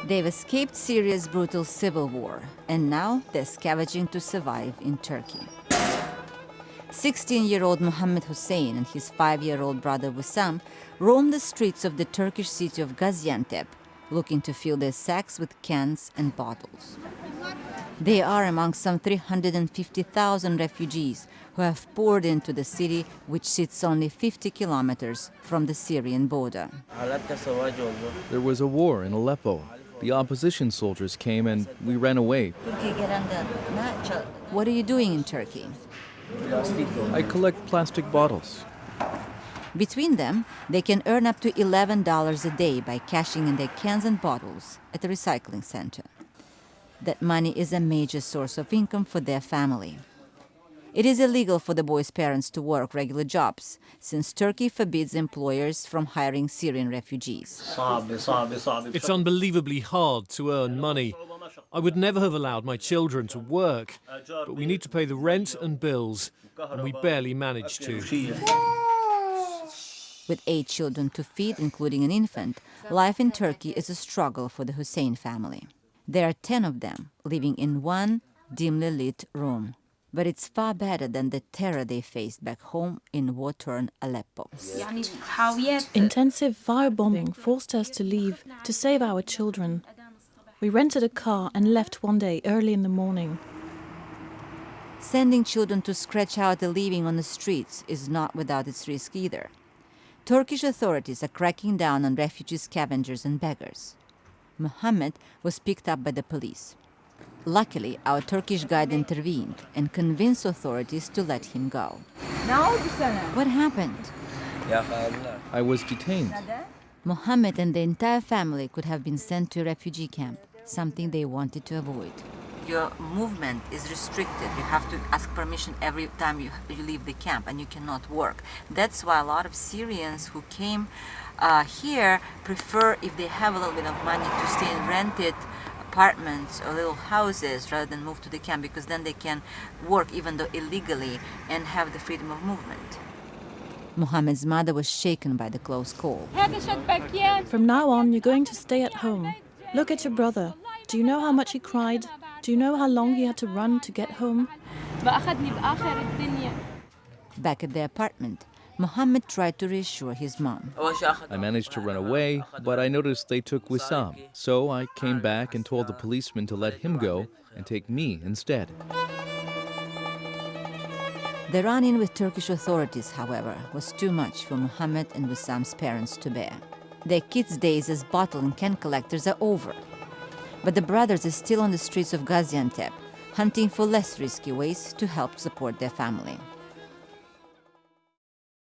They've escaped Syria's brutal civil war, and now they're scavenging to survive in Turkey. 16-year-old Mohammed Hussein and his 5-year-old brother Wissam roam the streets of the Turkish city of Gaziantep, looking to fill their sacks with cans and bottles. They are among some 350,000 refugees who have poured into the city, which sits only 50 kilometers from the Syrian border. There was a war in Aleppo. The opposition soldiers came and we ran away. What are you doing in Turkey? I collect plastic bottles. Between them, they can earn up to $11 a day by cashing in their cans and bottles at a recycling center. That money is a major source of income for their family. It is illegal for the boys' parents to work regular jobs, since Turkey forbids employers from hiring Syrian refugees. It's unbelievably hard to earn money. I would never have allowed my children to work, but we need to pay the rent and bills, and we barely manage to. With 8 children to feed, including an infant, life in Turkey is a struggle for the Hussein family. There are 10 of them living in one dimly lit room. But it's far better than the terror they faced back home in war-torn Aleppo. Intensive firebombing forced us to leave to save our children. We rented a car and left one day early in the morning. Sending children to scratch out a living on the streets is not without its risk either. Turkish authorities are cracking down on refugee scavengers and beggars. Mohammed was picked up by the police. Luckily, our Turkish guide intervened and convinced authorities to let him go. What happened? I was detained. Mohammed and the entire family could have been sent to a refugee camp, something they wanted to avoid. Your movement is restricted. You have to ask permission every time you leave the camp, and you cannot work. That's why a lot of Syrians who came here prefer, if they have a little bit of money, to stay in rented apartments or little houses rather than move to the camp, because then they can work, even though illegally, and have the freedom of movement. Mohammed's mother was shaken by the close call. From now on, you're going to stay at home. Look at your brother. Do you know how much he cried? Do you know how long he had to run to get home? Back at the apartment, Mohammed tried to reassure his mom. I managed to run away, but I noticed they took Wissam. So I came back and told the policeman to let him go and take me instead. The run-in with Turkish authorities, however, was too much for Mohammed and Wissam's parents to bear. Their kids' days as bottle and can collectors are over. But the brothers are still on the streets of Gaziantep, hunting for less risky ways to help support their family.